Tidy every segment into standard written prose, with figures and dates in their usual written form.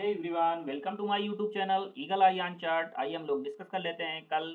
Everyone, welcome to my YouTube channel Eagle Eye on Chart. आइए हम लोग discuss कर लेते हैं कल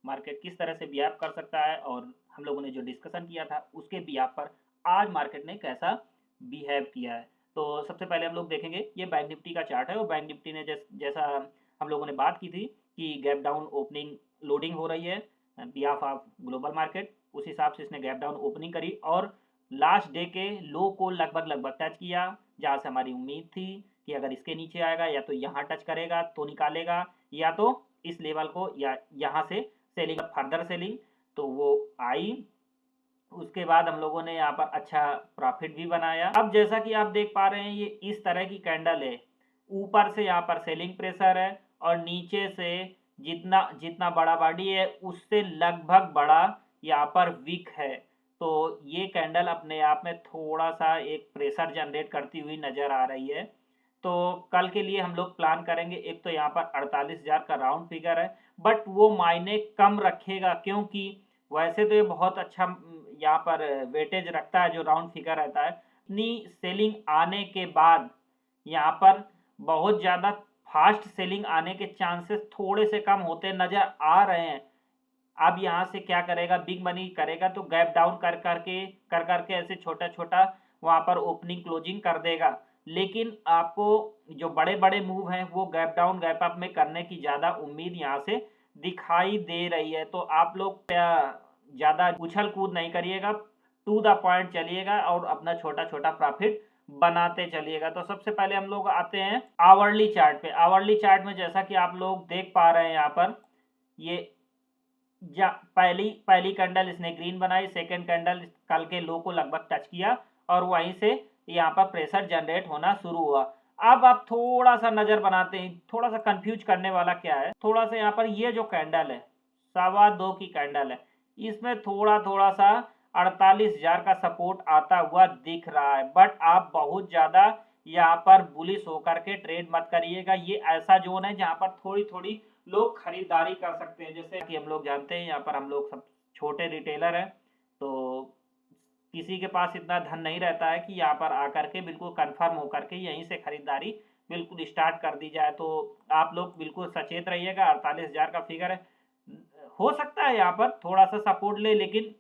मार्केट किस तरह से बिहेव कर सकता है और हम लोगों ने जो डिस्कशन किया था उसके बिहेव पर आज मार्केट ने कैसा बिहेव किया है। तो सबसे पहले हम लोग देखेंगे ये बैंक निफ्टी का चार्ट है और बैंक निफ्टी ने जैसा हम लोगों ने बात की थी कि गैप डाउन ओपनिंग लोडिंग हो रही है बिहाफ ऑफ ग्लोबल मार्केट, उस हिसाब से इसने गैप डाउन ओपनिंग करी और लास्ट डे के लो को लगभग लगभग टच किया, जहाँ से हमारी उम्मीद थी कि अगर इसके नीचे आएगा या तो यहाँ टच करेगा तो निकालेगा या तो इस लेवल को या यहाँ से सेलिंग फर्दर सेलिंग, तो वो आई। उसके बाद हम लोगों ने यहाँ पर अच्छा प्रॉफिट भी बनाया। अब जैसा कि आप देख पा रहे हैं ये इस तरह की कैंडल है, ऊपर से यहाँ पर सेलिंग प्रेशर है और नीचे से जितना जितना बड़ा बॉडी है उससे लगभग बड़ा यहाँ पर विक है। तो ये कैंडल अपने आप में थोड़ा सा एक प्रेशर जनरेट करती हुई नजर आ रही है। तो कल के लिए हम लोग प्लान करेंगे, एक तो यहाँ पर 48,000 का राउंड फिगर है बट वो मायने कम रखेगा क्योंकि वैसे तो ये बहुत अच्छा यहाँ पर वेटेज रखता है जो राउंड फिगर रहता है। इतनी सेलिंग आने के बाद यहाँ पर बहुत ज़्यादा फास्ट सेलिंग आने के चांसेस थोड़े से कम होते नज़र आ रहे हैं। अब यहाँ से क्या करेगा, बिग मनी करेगा तो गैप डाउन कर करके ऐसे छोटा छोटा वहाँ पर ओपनिंग क्लोजिंग कर देगा, लेकिन आपको जो बड़े बड़े मूव हैं वो गैप डाउन गैप अप में करने की ज़्यादा उम्मीद यहाँ से दिखाई दे रही है। तो आप लोग ज़्यादा उछल कूद नहीं करिएगा, टू द पॉइंट चलिएगा और अपना छोटा छोटा प्रॉफिट बनाते चलिएगा। तो सबसे पहले हम लोग आते हैं आवरली चार्ट पे। आवरली चार्ट में जैसा कि आप लोग देख पा रहे हैं यहाँ पर ये पहली कैंडल इसने ग्रीन बनाई, सेकेंड कैंडल कल के लो को लगभग टच किया और वहीं से यहाँ पर प्रेशर जनरेट होना शुरू हुआ। अब आप थोड़ा सा नजर बनाते हैं, थोड़ा सा कंफ्यूज करने वाला क्या है, थोड़ा सा यहाँ पर ये जो कैंडल है 2.25 की कैंडल है, इसमें थोड़ा थोड़ा सा 48,000 का सपोर्ट आता हुआ दिख रहा है। बट आप बहुत ज्यादा यहाँ पर बुलिश होकर के ट्रेड मत करिएगा। ये ऐसा जोन है जहाँ पर थोड़ी थोड़ी लोग खरीदारी कर सकते हैं। जैसे कि हम लोग जानते हैं यहाँ पर हम लोग सब छोटे रिटेलर हैं, तो किसी के पास इतना धन नहीं रहता है कि यहाँ पर आकर के बिल्कुल कंफर्म होकर के यहीं से खरीदारी बिल्कुल स्टार्ट कर दी जाए। तो आप लोग बिल्कुल सचेत रहिएगा। 48,000 का फिगर है, हो सकता है यहाँ पर थोड़ा सा सपोर्ट ले, लेकिन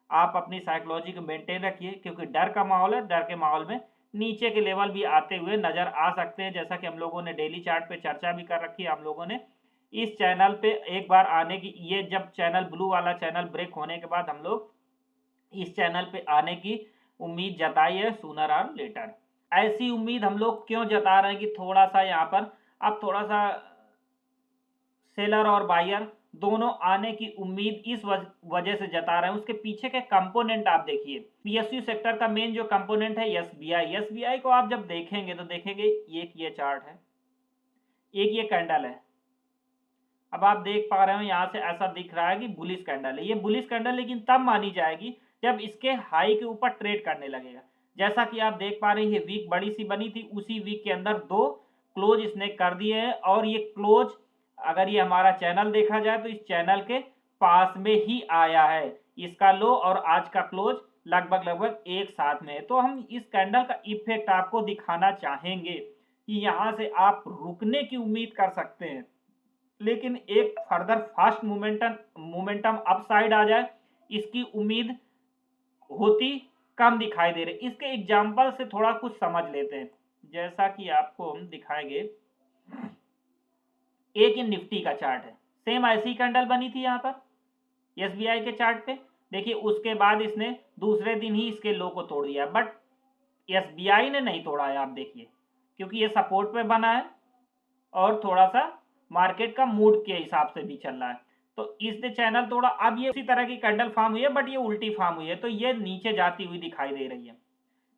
आप अपनी साइकोलॉजी को मेंटेन रखिए क्योंकि डर का माहौल है। डर के माहौल में नीचे के लेवल भी आते हुए नजर आ सकते हैं, जैसा कि हम लोगों ने डेली चार्ट पे चर्चा भी कर रखी है। हम लोगों ने इस चैनल पे एक बार आने की, ये जब चैनल ब्लू वाला चैनल ब्रेक होने के बाद हम लोग इस चैनल पे आने की उम्मीद जताई है सूनर और लेटर। ऐसी उम्मीद हम लोग क्यों जता रहे हैं कि थोड़ा सा यहाँ पर अब थोड़ा सा सेलर और बायर दोनों आने की उम्मीद इस वजह से जता रहे हैं। उसके पीछे के कंपोनेंट आप देखिए, पीएसयू सेक्टर का मेन जो कंपोनेंट है एसबीआई, एसबीआई को आप जब देखेंगे तो देखेंगे एक ये चार्ट है, एक ये कैंडल है। अब आप देख पा रहे हो यहाँ से ऐसा दिख रहा है कि बुलिश कैंडल है। ये बुलिश कैंडल लेकिन तब मानी जाएगी जब इसके हाई के ऊपर ट्रेड करने लगेगा। जैसा कि आप देख पा रहे हैं ये वीक बड़ी सी बनी थी, उसी वीक के अंदर 2 क्लोज इसने कर दिए हैं और ये क्लोज अगर ये हमारा चैनल देखा जाए तो इस चैनल के पास में ही आया है। इसका लो और आज का क्लोज लगभग लगभग एक साथ में है। तो हम इस कैंडल का इफेक्ट आपको दिखाना चाहेंगे कि यहाँ से आप रुकने की उम्मीद कर सकते हैं, लेकिन एक फर्दर फास्ट मोमेंटम अपसाइड आ जाए इसकी उम्मीद होती कम दिखाई दे रही। इसके एग्जाम्पल से थोड़ा कुछ समझ लेते हैं। जैसा कि आपको हम दिखाएंगे, एक इन निफ्टी का चार्ट है, सेम ऐसी कैंडल बनी थी यहाँ पर एसबीआई के चार्ट पे। देखिए उसके बाद इसने दूसरे दिन ही इसके लो को तोड़ दिया, बट एसबीआई ने नहीं तोड़ा है। आप देखिए क्योंकि ये सपोर्ट पे बना है और थोड़ा सा मार्केट का मूड के हिसाब से भी चल रहा है, तो इसने चैनल तोड़ा। अब ये उसी तरह की कैंडल फॉर्म हुई है बट ये उल्टी फॉर्म हुई है, तो ये नीचे जाती हुई दिखाई दे रही है।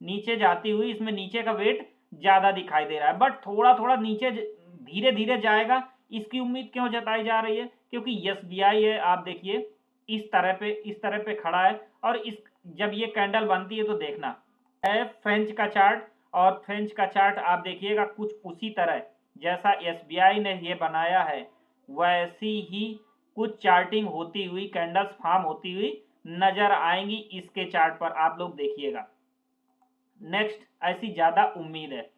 नीचे जाती हुई इसमें नीचे का वेट ज्यादा दिखाई दे रहा है, बट थोड़ा थोड़ा नीचे धीरे धीरे जाएगा। इसकी उम्मीद क्यों जताई जा रही है, क्योंकि एसबीआई है, आप देखिए इस तरह पे खड़ा है और इस जब ये कैंडल बनती है तो देखना है फ्रेंच का चार्ट, और फ्रेंच का चार्ट आप देखिएगा कुछ उसी तरह जैसा एसबीआई ने ये बनाया है वैसी ही कुछ चार्टिंग होती हुई कैंडल्स फॉर्म होती हुई नजर आएंगी इसके चार्ट पर। आप लोग देखिएगा नेक्स्ट ऐसी ज्यादा उम्मीद है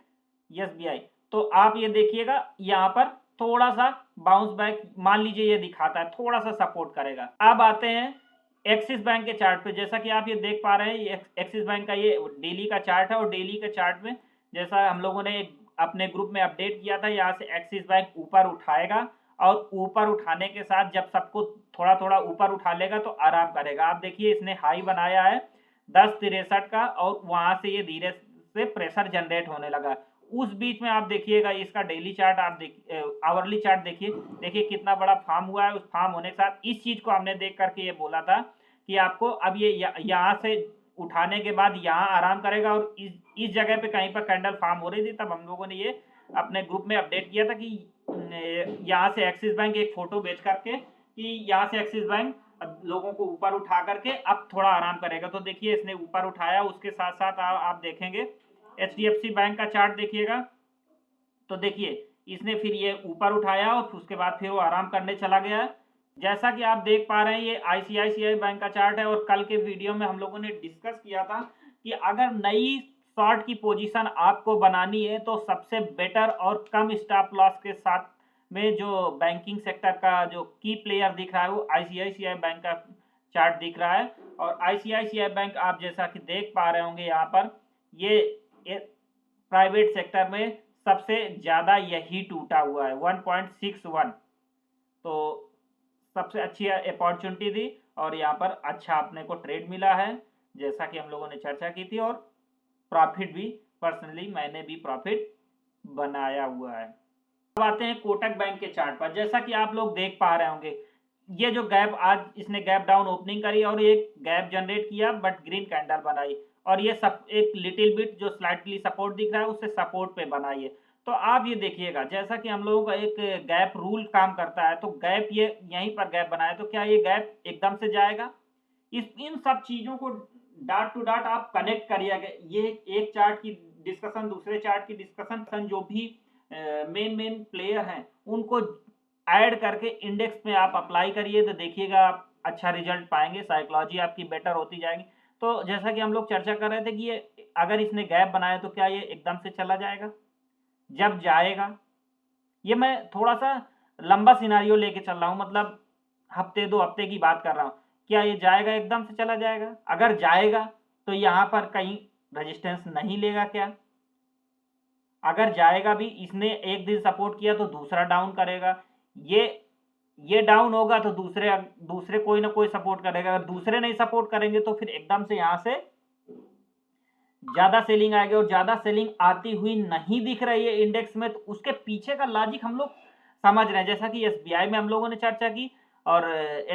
एसबीआई। तो आप ये देखिएगा यहाँ पर थोड़ा सा बाउंस बैक मान लीजिए ये दिखाता है, थोड़ा सा सपोर्ट करेगा। अब आते हैं एक्सिस बैंक के चार्ट पे। जैसा कि आप ये देख पा रहे हैं, ये एक्सिस बैंक का ये डेली का चार्ट है और डेली के चार्ट में जैसा हम लोगों ने अपने ग्रुप में अपडेट किया था, यहाँ से एक्सिस बैंक ऊपर उठाएगा और ऊपर उठाने के साथ जब सबको थोड़ा थोड़ा ऊपर उठा लेगा तो आराम करेगा। आप देखिए इसने हाई बनाया है 10.63 का और वहां से ये धीरे से प्रेशर जनरेट होने लगा। उस बीच में आप देखिएगा इसका डेली चार्ट, आप देखिए आवरली चार्ट देखिए, देखिए कितना बड़ा फार्म हुआ है। उस फार्म होने के साथ इस चीज को हमने देख करके ये बोला था कि आपको अब ये यहाँ से उठाने के बाद यहाँ आराम करेगा और इस जगह पे कहीं पर कैंडल फार्म हो रही थी, तब हम लोगों ने ये अपने ग्रुप में अपडेट किया था कि यहाँ से एक्सिस बैंक एक फोटो बेच करके कि यहाँ से एक्सिस बैंक लोगों को ऊपर उठा करके अब थोड़ा आराम करेगा। तो देखिए इसने ऊपर उठाया, उसके साथ साथ आप देखेंगे HDFC बैंक का चार्ट देखिएगा, तो देखिए इसने फिर ये ऊपर उठाया और उसके बाद फिर वो आराम करने चला गया है। जैसा कि आप देख पा रहे हैं ये ICICI बैंक का चार्ट है और कल के वीडियो में हम लोगों ने डिस्कस किया था कि अगर नई शॉर्ट की पोजीशन आपको बनानी है तो सबसे बेटर और कम स्टॉप लॉस के साथ में जो बैंकिंग सेक्टर का जो की प्लेयर दिख रहा है वो ICICI बैंक का चार्ट दिख रहा है। और ICICI बैंक आप जैसा कि देख पा रहे होंगे यहाँ पर ये प्राइवेट सेक्टर में सबसे ज्यादा यही टूटा हुआ है 1.61, तो सबसे अच्छी अपॉर्चुनिटी थी और यहाँ पर अच्छा अपने को ट्रेड मिला है जैसा कि हम लोगों ने चर्चा की थी और प्रॉफिट भी पर्सनली मैंने भी प्रॉफिट बनाया हुआ है। अब आते हैं कोटक बैंक के चार्ट पर। जैसा कि आप लोग देख पा रहे होंगे ये जो गैप आज इसने गैप डाउन ओपनिंग करी और एक गैप जनरेट किया बट ग्रीन कैंडल बनाई और ये सब एक लिटिल बिट जो स्लाइटली सपोर्ट दिख रहा है उससे सपोर्ट पे बनाई है। तो आप ये देखिएगा जैसा कि हम लोगों का एक गैप रूल काम करता है, तो गैप ये यहीं पर गैप बनाया तो क्या ये गैप एकदम से जाएगा? इन सब चीजों को डॉट टू डॉट आप कनेक्ट करिएगा। ये एक चार्ट की डिस्कशन दूसरे चार्ट की डिस्कशन, जो भी मेन प्लेयर हैं उनको ऐड करके इंडेक्स में आप अप्लाई करिए तो देखिएगा आप अच्छा रिजल्ट पाएंगे, साइकोलॉजी आपकी बेटर होती जाएगी। तो जैसा कि हम लोग चर्चा कर रहे थे कि ये अगर इसने गैप बनाया तो क्या ये एकदम से चला जाएगा? जब जाएगा, ये मैं थोड़ा सा लंबा सिनारियो लेके चल रहा हूं, मतलब हफ्ते 2 हफ्ते की बात कर रहा हूं। क्या ये जाएगा, एकदम से चला जाएगा? अगर जाएगा तो यहाँ पर कहीं रेजिस्टेंस नहीं लेगा क्या? अगर जाएगा भी, इसने एक दिन सपोर्ट किया तो दूसरा डाउन करेगा, ये डाउन होगा तो दूसरे कोई ना कोई सपोर्ट करेगा। अगर दूसरे नहीं सपोर्ट करेंगे तो फिर एकदम से यहां से ज्यादा सेलिंग आएगी और ज्यादा सेलिंग आती हुई नहीं दिख रही है इंडेक्स में, तो उसके पीछे का लॉजिक हम लोग समझ रहे हैं। जैसा कि SBI में हम लोगों ने चर्चा की और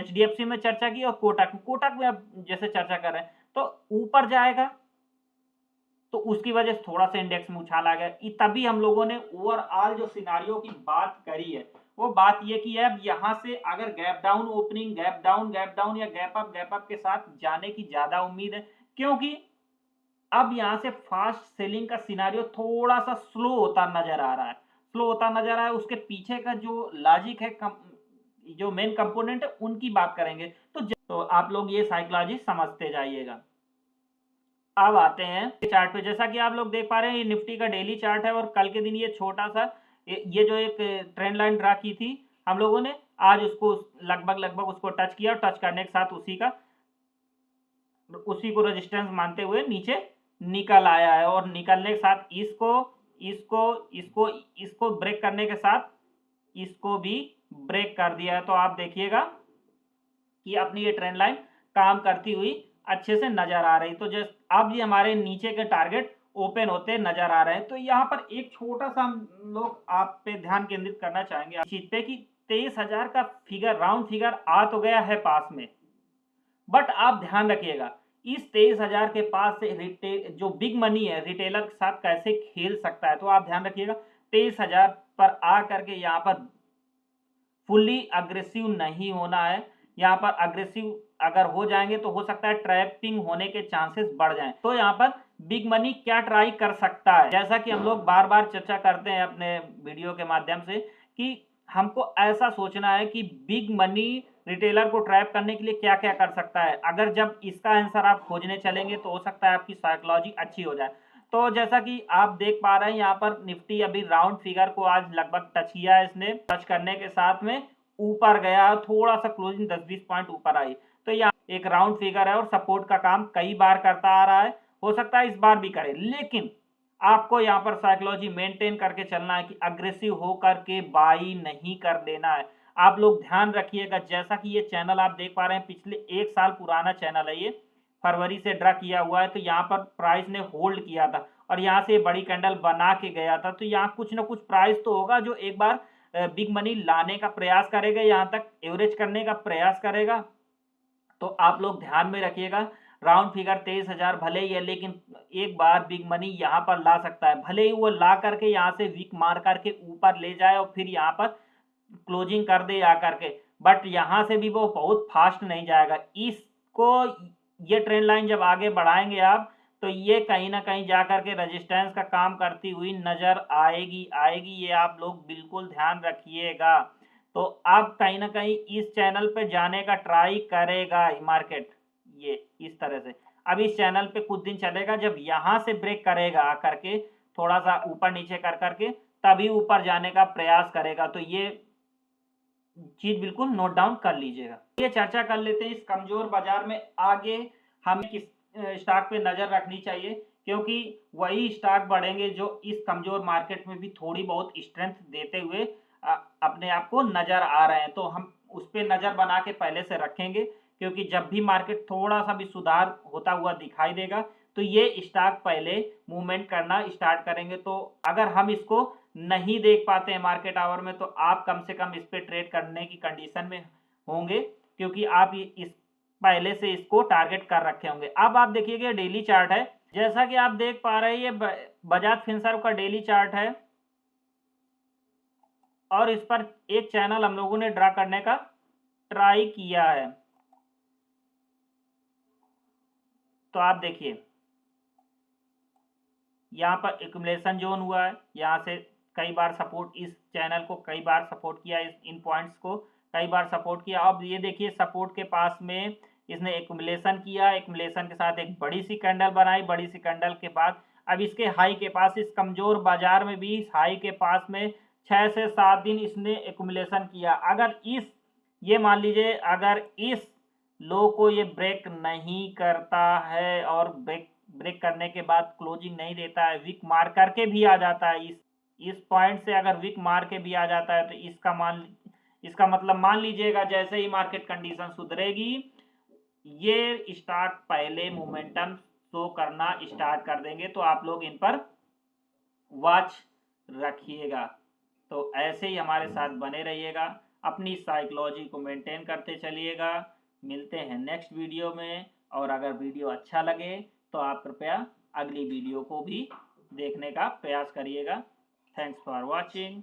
HDFC में चर्चा की और कोटक में अब जैसे चर्चा कर रहे हैं, तो ऊपर जाएगा तो उसकी वजह से थोड़ा सा इंडेक्स में उछाल आ गया। तभी हम लोगों ने ओवरऑल जो सिनारियो की बात करी है वो बात ये कि अब यहां से अगर gap down opening, gap down या गैप अप के साथ जाने की ज्यादा उम्मीद है, क्योंकि अब यहां से फास्ट सेलिंग का सिनारियो थोड़ा सा स्लो होता नजर आ रहा है। उसके पीछे का जो लॉजिक है, जो मेन कंपोनेंट है, उनकी बात करेंगे तो आप लोग ये साइकोलॉजी समझते जाइएगा। अब आते हैं चार्ट पे। जैसा कि आप लोग देख पा रहे हैं ये निफ्टी का डेली चार्ट है और कल के दिन ये छोटा सा ये जो एक ट्रेंड लाइन ड्रा की थी हम लोगों ने, आज उसको लगभग उसको टच किया और टच करने के साथ उसी को रेजिस्टेंस मानते हुए नीचे निकल आया है और निकलने के साथ इसको ब्रेक करने के साथ इसको भी ब्रेक कर दिया है। तो आप देखिएगा कि अपनी ये ट्रेंड लाइन काम करती हुई अच्छे से नजर आ रही। तो जस्ट अब ये हमारे नीचे के टारगेट ओपन होते नजर आ रहे हैं। तो यहाँ पर एक छोटा सा हम लोग आप पे ध्यान केंद्रित करना चाहेंगे इस चीज पे कि 23,000 का फिगर, राउंड फिगर आ तो गया है पास में, बट आप ध्यान रखिएगा इस 23,000 के पास से जो बिग मनी है रिटेलर के साथ कैसे खेल सकता है। तो आप ध्यान रखिएगा 23,000 पर आ करके यहाँ पर फुल्ली अग्रेसिव नहीं होना है। यहाँ पर अग्रेसिव अगर हो जाएंगे तो हो सकता है ट्रैपिंग होने के चांसेस बढ़ जाएं। तो यहाँ पर बिग मनी क्या ट्राई कर सकता है, जैसा कि हम लोग बार बार चर्चा करते हैं अपने वीडियो के माध्यम से कि हमको ऐसा सोचना है कि बिग मनी रिटेलर को ट्रैप करने के लिए क्या क्या कर सकता है। अगर जब इसका आंसर आप खोजने चलेंगे तो हो सकता है आपकी साइकोलॉजी अच्छी हो जाए। तो जैसा कि आप देख पा रहे हैं यहाँ पर निफ्टी अभी राउंड फिगर को आज लगभग टच किया है, इसने टच करने के साथ में ऊपर गया, थोड़ा सा क्लोजिंग 10-20 पॉइंट ऊपर आई। तो यहाँ एक राउंड फिगर है और सपोर्ट का काम कई बार करता आ रहा है, हो सकता है इस बार भी करे, लेकिन आपको यहाँ पर साइकोलॉजी मेंटेन करके चलना है कि अग्रेसिव होकर के बाई नहीं कर लेना है। आप लोग ध्यान रखिएगा, जैसा कि ये चैनल आप देख पा रहे हैं पिछले 1 साल पुराना चैनल है, ये फरवरी से ड्रा किया हुआ है। तो यहाँ पर प्राइस ने होल्ड किया था और यहाँ से बड़ी कैंडल बना के गया था। तो यहाँ कुछ ना कुछ प्राइस तो होगा जो एक बार बिग मनी लाने का प्रयास करेगा, यहाँ तक एवरेज करने का प्रयास करेगा। तो आप लोग ध्यान में रखिएगा, राउंड फिगर 23,000 भले ही है, लेकिन एक बार बिग मनी यहाँ पर ला सकता है। भले ही वो ला करके यहाँ से वीक मार करके ऊपर ले जाए और फिर यहाँ पर क्लोजिंग कर दे आ करके, बट यहाँ से भी वो बहुत फास्ट नहीं जाएगा। इसको ये ट्रेंड लाइन जब आगे बढ़ाएंगे आप, तो ये कहीं ना कहीं जा करके रेजिस्टेंस का काम करती हुई नजर आएगी। ये आप लोग बिल्कुल ध्यान रखिएगा। तो अब कहीं ना कहीं इस चैनल पे जाने का ट्राई करेगा मार्केट, ये इस तरह से। अब इस चैनल पे कुछ दिन चलेगा, जब यहाँ से ब्रेक करेगा आकर के थोड़ा सा ऊपर नीचे कर करके, तभी ऊपर जाने का प्रयास करेगा। तो ये चीज बिल्कुल नोट डाउन कर लीजिएगा। ये चर्चा कर लेते हैं इस कमजोर बाजार में आगे हमें किस स्टॉक पे नजर रखनी चाहिए, क्योंकि वही स्टॉक बढ़ेंगे जो इस कमजोर मार्केट में भी थोड़ी बहुत स्ट्रेंथ देते हुए अपने आप को नजर आ रहे हैं। तो हम उस पर नजर बना के पहले से रखेंगे, क्योंकि जब भी मार्केट थोड़ा सा भी सुधार होता हुआ दिखाई देगा तो ये स्टॉक पहले मूवमेंट करना स्टार्ट करेंगे। तो अगर हम इसको नहीं देख पाते हैं मार्केट आवर में, तो आप कम से कम इस पे ट्रेड करने की कंडीशन में होंगे, क्योंकि आप इस पहले से इसको टारगेट कर रखे होंगे। अब आप देखिएगा डेली चार्ट है, जैसा कि आप देख पा रहे हैं ये बजाज फिनसर्व का डेली चार्ट है और इस पर एक चैनल हम लोगों ने ड्रा करने का ट्राई किया है। तो आप देखिए यहाँ पर एक्यूमुलेशन जोन हुआ है, यहाँ से कई बार सपोर्ट, इस चैनल को कई बार सपोर्ट किया, इन पॉइंट्स को कई बार सपोर्ट किया। अब ये देखिए सपोर्ट के पास में इसने एक्यूमुलेशन किया, एक्यूमुलेशन के साथ एक बड़ी सी कैंडल बनाई, बड़ी सी कैंडल के बाद अब इसके हाई के पास, इस कमजोर बाजार में भी इस हाई के पास में 6 से 7 दिन इसने एक्यूमुलेशन किया। अगर ये मान लीजिए अगर इस लो को ये ब्रेक नहीं करता है और ब्रेक करने के बाद क्लोजिंग नहीं देता है, विक मार करके भी आ जाता है, इस पॉइंट से अगर विक मार के भी आ जाता है, तो इसका मतलब मान लीजिएगा जैसे ही मार्केट कंडीशन सुधरेगी, ये स्टॉक पहले मोमेंटम शो करना स्टार्ट कर देंगे। तो आप लोग इन पर वॉच रखिएगा। तो ऐसे ही हमारे साथ बने रहिएगा, अपनी साइकोलॉजी को मेंटेन करते चलिएगा। मिलते हैं नेक्स्ट वीडियो में, और अगर वीडियो अच्छा लगे तो आप कृपया अगली वीडियो को भी देखने का प्रयास करिएगा। Thanks for watching.